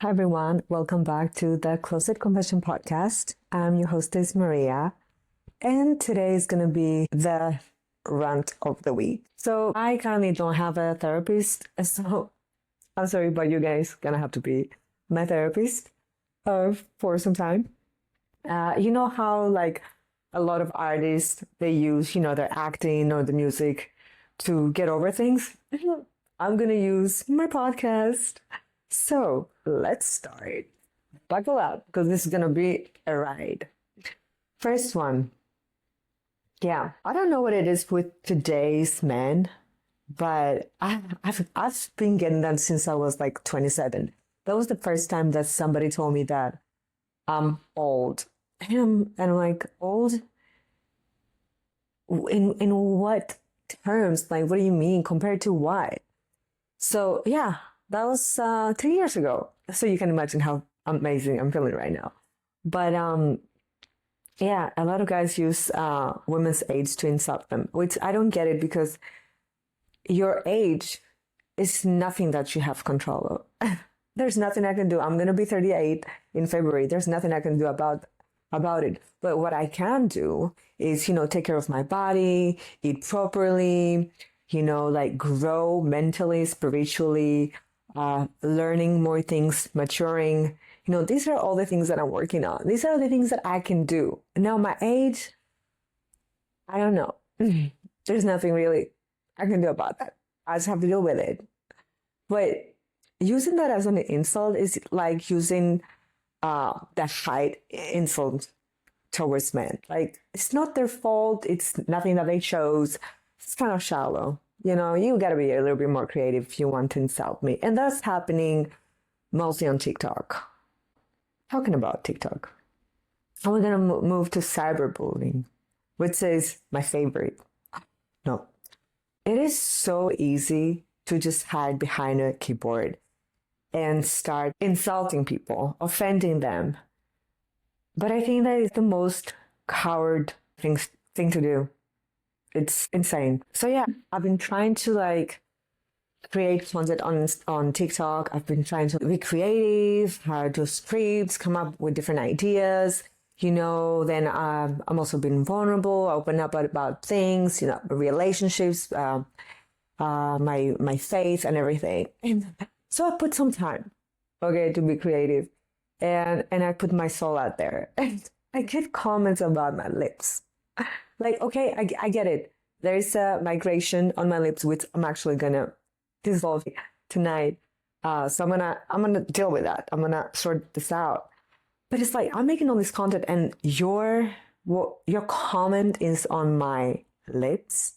Hi, everyone. Welcome back to the Closet Confession podcast. I'm your hostess, Maria, and today is going to be the rant of the week. So, I currently don't have a therapist, so I'm sorry, but you guys gonna have to be my therapist for some time. You know how, like, a lot of artists they use, their acting or the music to get over things? I'm gonna use my podcast. So let's start. Buckle up because this is gonna be a ride. First one. Yeah, I don't know what it is with today's men, but I've been getting that since I was like 27. That was the first time that somebody told me that I'm old. And I'm like, old in what terms? Like, what do you mean? Compared to what? So yeah, that was 3 years ago. So you can imagine how amazing I'm feeling right now. But yeah, a lot of guys use women's age to insult them, which I don't get it because your age is nothing that you have control of. There's nothing I can do. I'm gonna be 38 in February. There's nothing I can do about it. But what I can do is, take care of my body, eat properly, like grow mentally, spiritually, learning more things, maturing. These are all the things that I'm working on. These are the things that I can do. Now, my age, I don't know. There's nothing really I can do about that. I just have to deal with it. But using that as an insult is like using the height insult towards men. Like, it's not their fault. It's nothing that they chose. It's kind of shallow. You got to be a little bit more creative if you want to insult me. And that's happening mostly on TikTok. Talking about TikTok, I'm going to move to cyberbullying, which is my favorite. No, it is so easy to just hide behind a keyboard and start insulting people, offending them. But I think that is the most coward thing to do. It's insane. So yeah, I've been trying to create content on TikTok. I've been trying to be creative, do scripts, come up with different ideas. Then I'm also being vulnerable, open up about things, relationships, my faith and everything. And so I put some time, okay, to be creative, and I put my soul out there, and I get comments about my lips. Like, okay, I get it. There's a migration on my lips, which I'm actually gonna dissolve tonight. So I'm gonna deal with that. I'm gonna sort this out. But it's like I'm making all this content, and your comment is on my lips.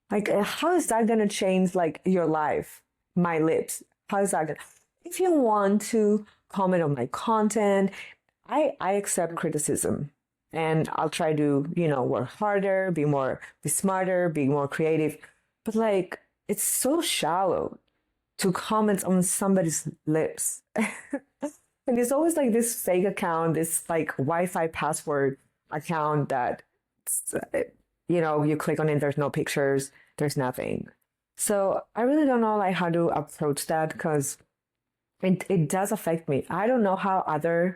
Like, how is that gonna change your life? My lips. How is that gonna? If you want to comment on my content, I accept criticism. And I'll try to, work harder, be smarter, be more creative. But it's so shallow to comment on somebody's lips. And it's always this fake account, this Wi-Fi password account that, you click on it, there's no pictures, there's nothing. So I really don't know how to approach that because it does affect me. I don't know how other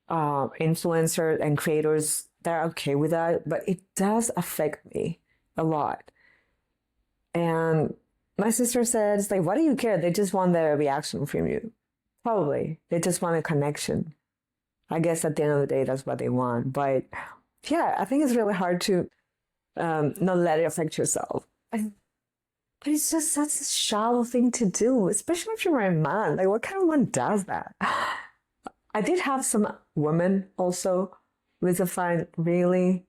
influencers and creators they're okay with that, but it does affect me a lot. And my sister says, what do you care? They just want the reaction from you. Probably. They just want a connection. I guess at the end of the day, that's what they want. But yeah, I think it's really hard to not let it affect yourself. But it's just such a shallow thing to do, especially if you're a man. What kind of man does that? I did have some women also with a find really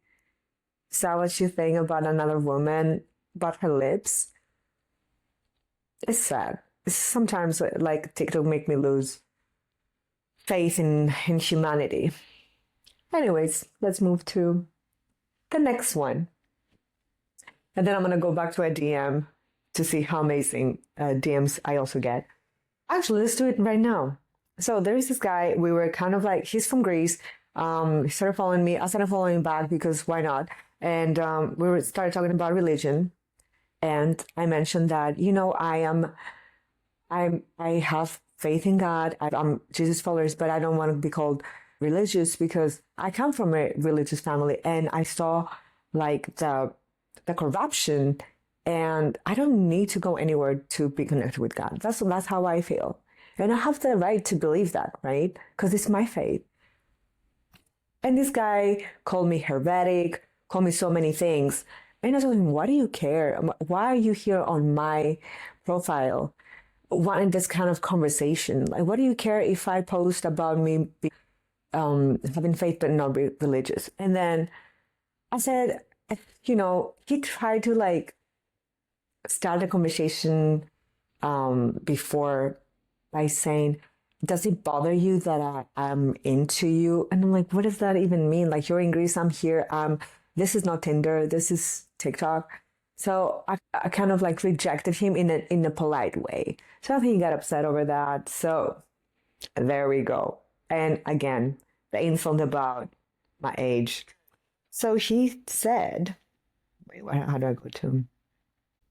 savage thing about another woman, about her lips. It's sad. Sometimes TikTok make me lose faith in humanity. Anyways, let's move to the next one. And then I'm going to go back to a DM to see how amazing DMs I also get. Actually, let's do it right now. So there is this guy, we were kind of he's from Greece. He started following me. I started following him back because why not? And started talking about religion. And I mentioned that, I have faith in God. I'm Jesus followers, but I don't want to be called religious because I come from a religious family and I saw like the corruption, and I don't need to go anywhere to be connected with God. That's how I feel. And I have the right to believe that, right? Because it's my faith. And this guy called me heretic, called me so many things. And I told him, why do you care? Why are you here on my profile? Wanting this kind of conversation? Like, what do you care if I post about me having faith but not religious? And then I said, he tried to like start a conversation before by saying, does it bother you that I'm into you? And I'm like, what does that even mean? Like, you're in Greece, I'm here. This is not Tinder, this is TikTok. So I kind of like rejected him in a polite way. So I think he got upset over that. So there we go. And again, the insult about my age. So he said, wait, how do I go to him?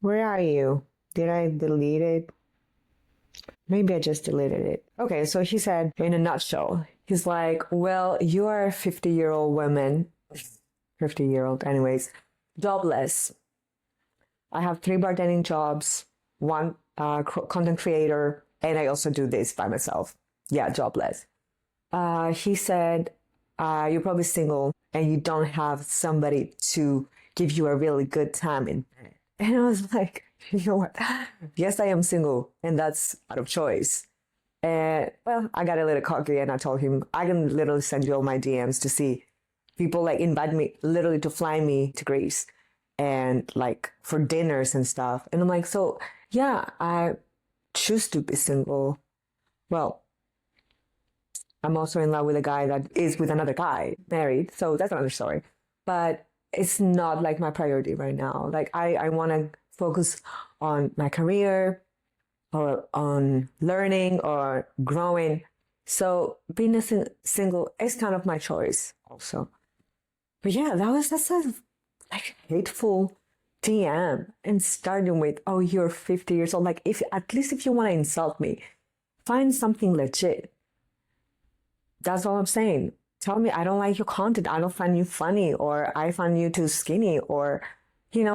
Where are you? Did I delete it? Maybe I just deleted it. Okay, so he said, in a nutshell, he's like, well, you are a 50-year-old woman, 50-year-old, anyways, jobless. I have 3 bartending jobs, 1 content creator, and I also do this by myself. Yeah, jobless. He said, you're probably single and you don't have somebody to give you a really good time in bed. And I was like, you know what? Yes, I am single, and that's out of choice. And well, I got a little cocky and I told him, I can literally send you all my DMs to see people like invite me literally to fly me to Greece and like for dinners and stuff. And I'm like, so yeah, I choose to be single. Well, I'm also in love with a guy that is with another guy, married. So that's another story. But it's not like my priority right now. Like I want to focus on my career or on learning or growing. So being a single is kind of my choice also. But yeah, that's a like hateful DM, and starting with, oh, you're 50 years old. Like, if at least if you want to insult me, find something legit. That's all I'm saying. Tell me I don't like your content. I don't find you funny, or I find you too skinny, or,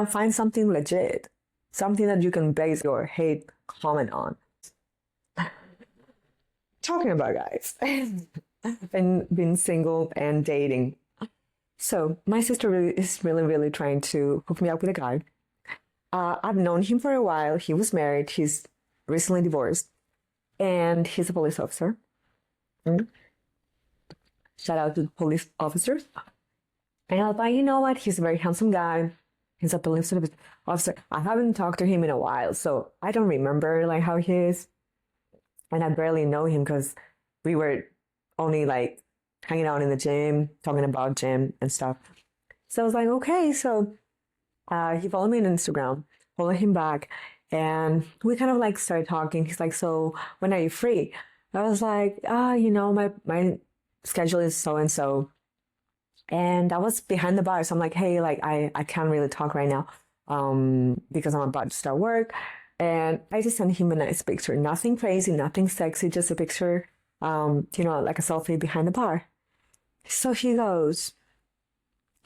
find something legit. Something that you can base your hate comment on. Talking about guys and being single and dating. So my sister is really trying to hook me up with a guy. I've known him for a while. He was married. He's recently divorced, and he's a police officer. Mm. Shout out to the police officers. And I was like, you know what? He's a very handsome guy. He's a police officer. I haven't talked to him in a while, so I don't remember like how he is. And I barely know him because we were only like hanging out in the gym, talking about gym and stuff. So I was like, okay. So he followed me on Instagram, followed him back, and we kind of like started talking. He's like, so when are you free? I was like, my schedule is so and so. And I was behind the bar, so I'm like, hey, like I can't really talk right now because I'm about to start work. And I just sent him a nice picture. Nothing crazy, nothing sexy, just a picture, like a selfie behind the bar. So he goes,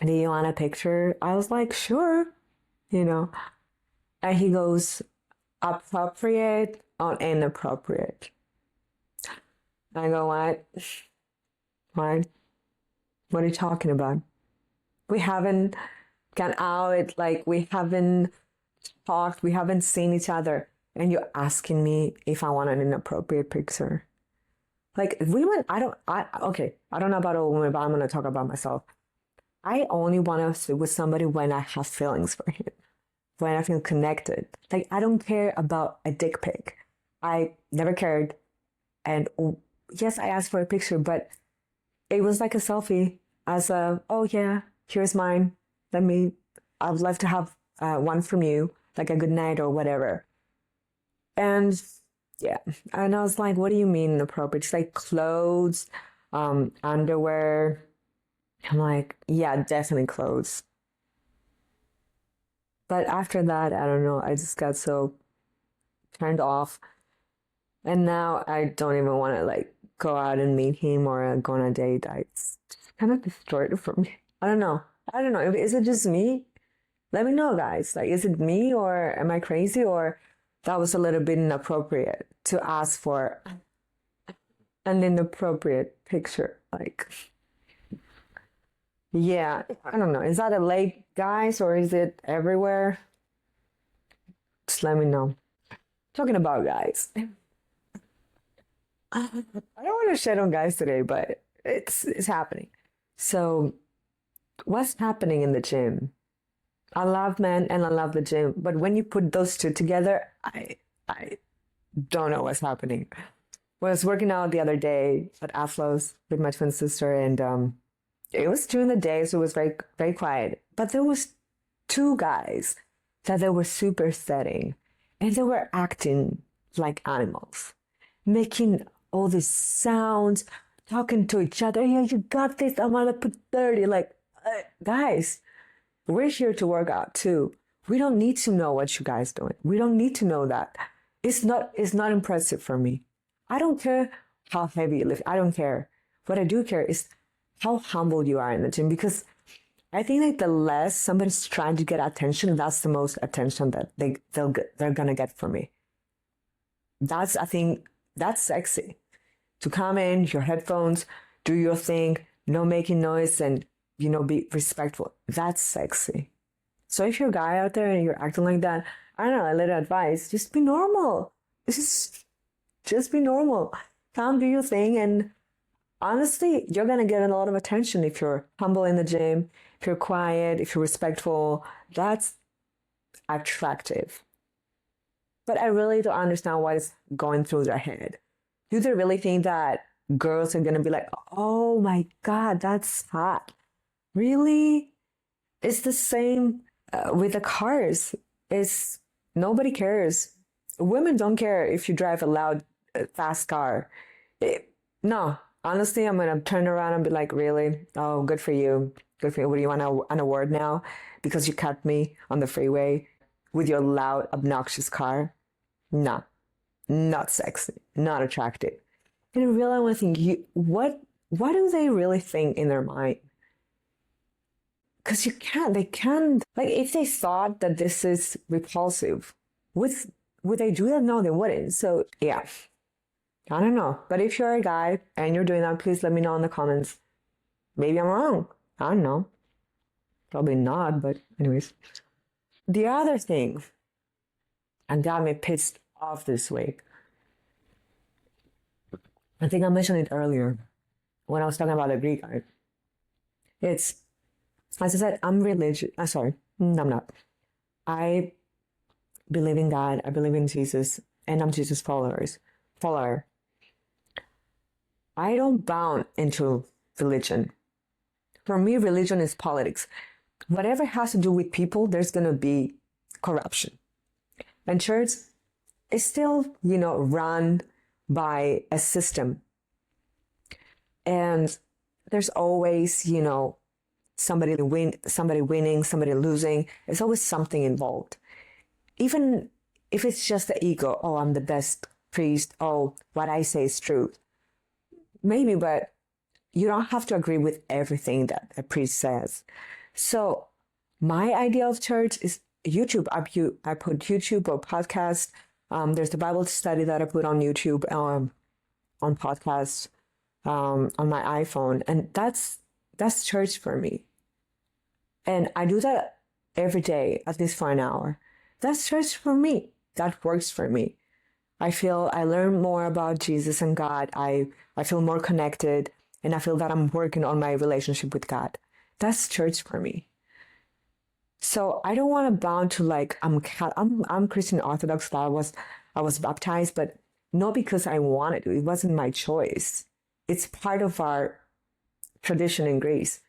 do you want a picture? I was like, sure, And he goes, appropriate or inappropriate? I go, what? What? What are you talking about? We haven't gone out, like we haven't talked, we haven't seen each other, and you're asking me if I want an inappropriate picture. Like women, I don't know about a woman, but I'm gonna talk about myself. I only want to sit with somebody when I have feelings for him, when I feel connected. Like I don't care about a dick pic. I never cared, and yes, I asked for a picture, but it was like a selfie as oh yeah, here's mine. I would love to have one from you, like a good night or whatever. And yeah, and I was like, what do you mean inappropriate? It's like clothes, underwear. I'm like, yeah, definitely clothes. But after that, I don't know, I just got so turned off. And now I don't even want to like go out and meet him or go on a date. It's kind of distorted for me. I don't know. I don't know. Is it just me? Let me know, guys. Like, is it me or am I crazy or that was a little bit inappropriate to ask for an inappropriate picture? Like, yeah, I don't know. Is that a lake, guys, or is it everywhere? Just let me know. Talking about guys. I don't want to shit on guys today, but it's happening. So, what's happening in the gym? I love men and I love the gym, but when you put those two together, I don't know what's happening. I was working out the other day at Aflo's with my twin sister, and it was during the day, so it was very quiet. But there was two guys that they were super setting, and they were acting like animals, making all these sounds, talking to each other. Yeah, you got this. I'm gonna put 30. Like, guys, we're here to work out too. We don't need to know what you guys doing. We don't need to know that. It's not impressive for me. I don't care how heavy you lift. I don't care. What I do care is how humble you are in the gym, because I think like the less somebody's trying to get attention, that's the most attention that they're gonna get from me. I think that's sexy. To come in, your headphones, do your thing, no making noise, and be respectful. That's sexy. So if you're a guy out there and you're acting like that, I don't know, a little advice, just be normal. Just be normal. Come do your thing, and honestly, you're gonna get a lot of attention if you're humble in the gym, if you're quiet, if you're respectful. That's attractive. But I really don't understand what is going through their head. Do they really think that girls are gonna be like, oh my God, that's hot? Really? It's the same with the cars. It's nobody cares. Women don't care if you drive a loud, fast car. No, honestly, I'm gonna turn around and be like, really? Oh, good for you. Good for you. What do you want an award now? Because you cut me on the freeway with your loud, obnoxious car? No, not sexy, not attractive. And I really want to think, what do they really think in their mind? Because they can't, like, if they thought that this is repulsive, would they do that? No, they wouldn't. So, yeah, I don't know. But if you're a guy and you're doing that, please let me know in the comments. Maybe I'm wrong. I don't know. Probably not, but anyways. The other thing, and got me pissed off this week, I think I mentioned it earlier when I was talking about the Greek art. It's, as I said, I'm religious. I'm sorry, I'm not. I believe in God. I believe in Jesus, and I'm Jesus follower. I don't bound into religion. For me, religion is politics. Whatever has to do with people, there's gonna be corruption. And church is still, run by a system. And there's always, somebody winning, somebody losing. There's always something involved. Even if it's just the ego, oh, I'm the best priest, oh, what I say is true. Maybe, but you don't have to agree with everything that a priest says. So my idea of church is YouTube. I put YouTube or podcast. There's the Bible study that I put on YouTube, on podcast, on my iPhone, and that's church for me. And I do that every day, at least for an hour. That's church for me. That works for me. I feel I learn more about Jesus and God. I feel more connected, and I feel that I'm working on my relationship with God. That's church for me. So I don't want to bound to like I'm Christian Orthodox. I was baptized, but not because I wanted to. It wasn't my choice. It's part of our tradition in Greece.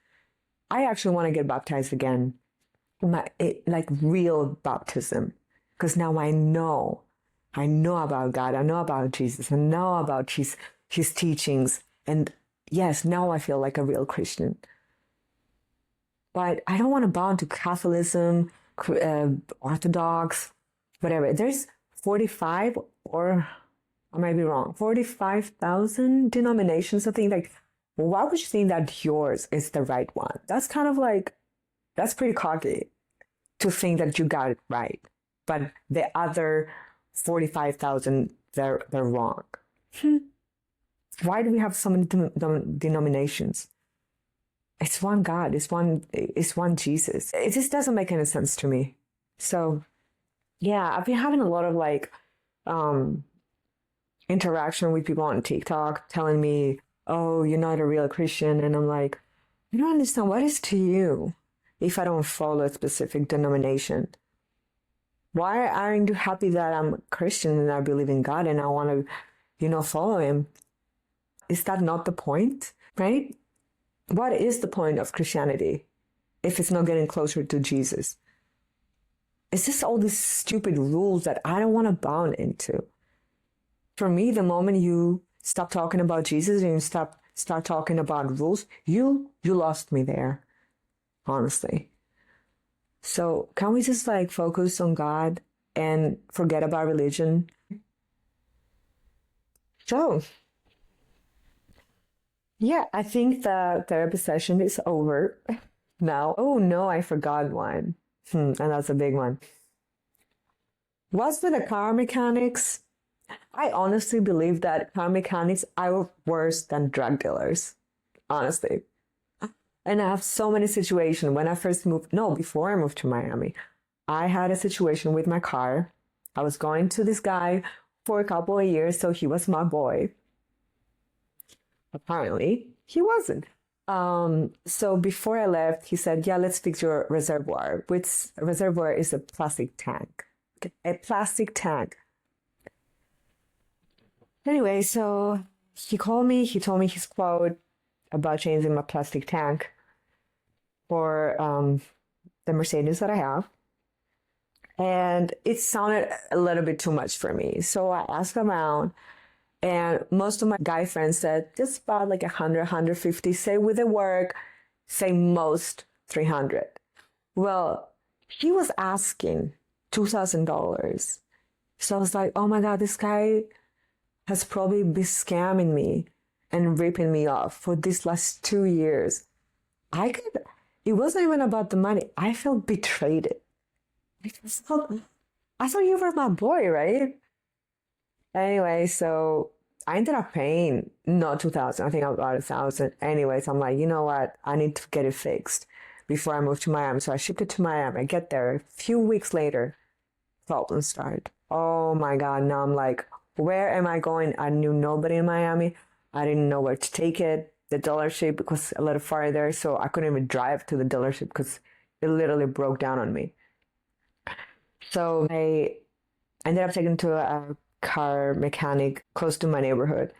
I actually want to get baptized again, like real baptism, because now I know about God. I know about Jesus. I know about his teachings, and yes, now I feel like a real Christian. But I don't want to bound to Catholicism, Orthodox, whatever. There's 45 or I might be wrong. 45,000 denominations. I think like, why would you think that yours is the right one? That's kind of like, that's pretty cocky to think that you got it right. But the other 45,000, they're wrong. Why do we have so many denominations? It's one God. It's one Jesus. It just doesn't make any sense to me. So yeah, I've been having a lot of like interaction with people on TikTok telling me, "Oh, you're not a real Christian," and I'm like, "You don't understand what is to you if I don't follow a specific denomination. Why aren't you happy that I'm a Christian and I believe in God and I want to, follow Him? Is that not the point, right? What is the point of Christianity if it's not getting closer to Jesus? It's just all these stupid rules that I don't want to bound into. For me, the moment you stop talking about Jesus and you start talking about rules, you lost me there, honestly. So can we just like focus on God and forget about religion? So yeah, I think the therapy session is over now. Oh no, I forgot one. And that's a big one. What's with the car mechanics? I honestly believe that car mechanics are worse than drug dealers. Honestly. And I have so many situations when I first moved, no, before I moved to Miami, I had a situation with my car. I was going to this guy for a couple of years, so he was my boy. Apparently, he wasn't. So before I left, he said, yeah, let's fix your reservoir, which reservoir is a plastic tank. Okay, a plastic tank. Anyway, so he called me, he told me his quote about changing my plastic tank for the Mercedes that I have. And it sounded a little bit too much for me. So I asked around, and most of my guy friends said just about like 100, 150. Say with the work, say most 300. Well, he was asking $2,000. So I was like, oh my God, this guy has probably been scamming me and ripping me off for these last 2 years. It wasn't even about the money. I felt betrayed. I thought you were my boy, right? Anyway, so I ended up paying not 2,000. I think I got 1,000. Anyways, I'm like, you know what? I need to get it fixed before I move to Miami. So I shipped it to Miami. I get there. A few weeks later, problems start. Oh my God. Now I'm like, where am I going? I knew nobody in Miami. I didn't know where to take it. The dealership was a little farther, so I couldn't even drive to the dealership because it literally broke down on me. So I ended up taking to a car mechanic close to my neighborhood.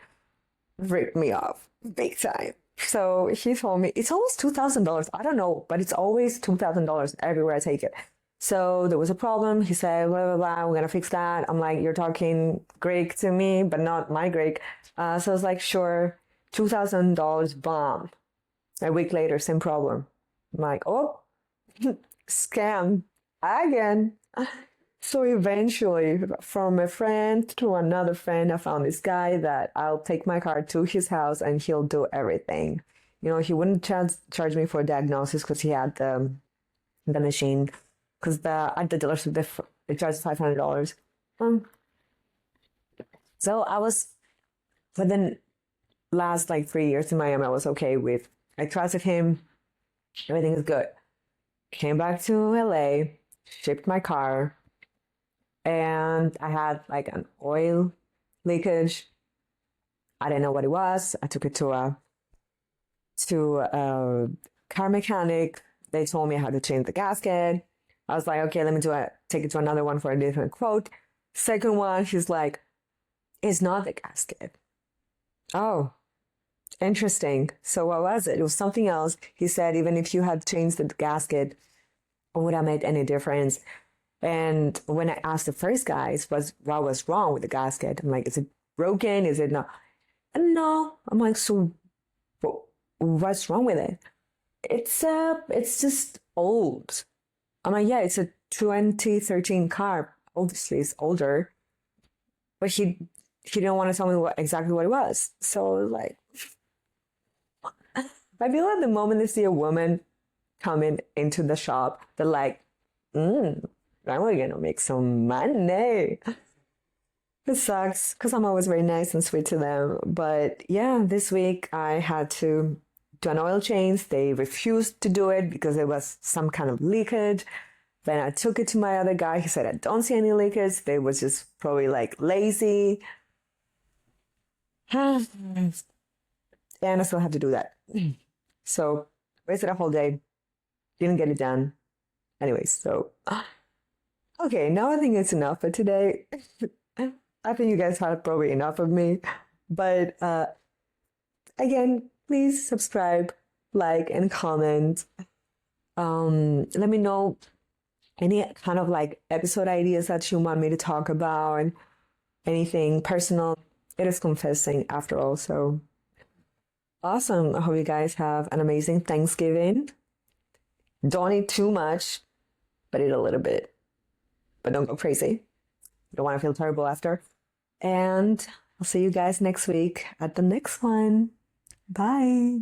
Ripped me off big time. So he told me it's always $2,000. I don't know, but it's always $2,000 everywhere I take it. So there was a problem. He said, blah, blah, blah, we're going to fix that. I'm like, you're talking Greek to me, but not my Greek. So I was like, sure, $2,000 bomb. A week later, same problem. I'm like, oh, scam again. So eventually, from a friend to another friend, I found this guy that I'll take my car to his house and he'll do everything. He wouldn't charge me for a diagnosis because he had the machine. Because at the dealership, they charged $500. So I was, for the last like 3 years in Miami, I was okay with. I trusted him. Everything is good. Came back to LA, shipped my car, and I had like an oil leakage. I didn't know what it was. I took it to a car mechanic. They told me how to change the gasket. I was like, okay, let me take it to another one for a different quote. Second one, she's like, it's not the gasket. Oh, interesting. So what was it? It was something else. He said, even if you had changed the gasket, it would have made any difference. And when I asked the first guys what was wrong with the gasket, I'm like, is it broken? Is it not? And no. I'm like, so what's wrong with it? It's just old. I'm like, yeah, it's a 2013 car. Obviously, it's older. But he he didn't want to tell me exactly what it was. So I was like, I feel like the moment they see a woman coming into the shop, they're like, now we're gonna make some money. It sucks because I'm always very nice and sweet to them. But yeah, this week I had to do an oil change. They refused to do it because there was some kind of leakage. Then I took it to my other guy. He said, I don't see any leakage. They was just probably like lazy. And I still have to do that. So wasted a whole day. Didn't get it done. Anyways, so okay, now I think it's enough for today. I think you guys had probably enough of me. But again, please subscribe, like, and comment. Let me know any kind of like episode ideas that you want me to talk about and anything personal. It is confessing after all. So awesome. I hope you guys have an amazing Thanksgiving. Don't eat too much, but eat a little bit. But don't go crazy. You don't want to feel terrible after. And I'll see you guys next week at the next one. Bye.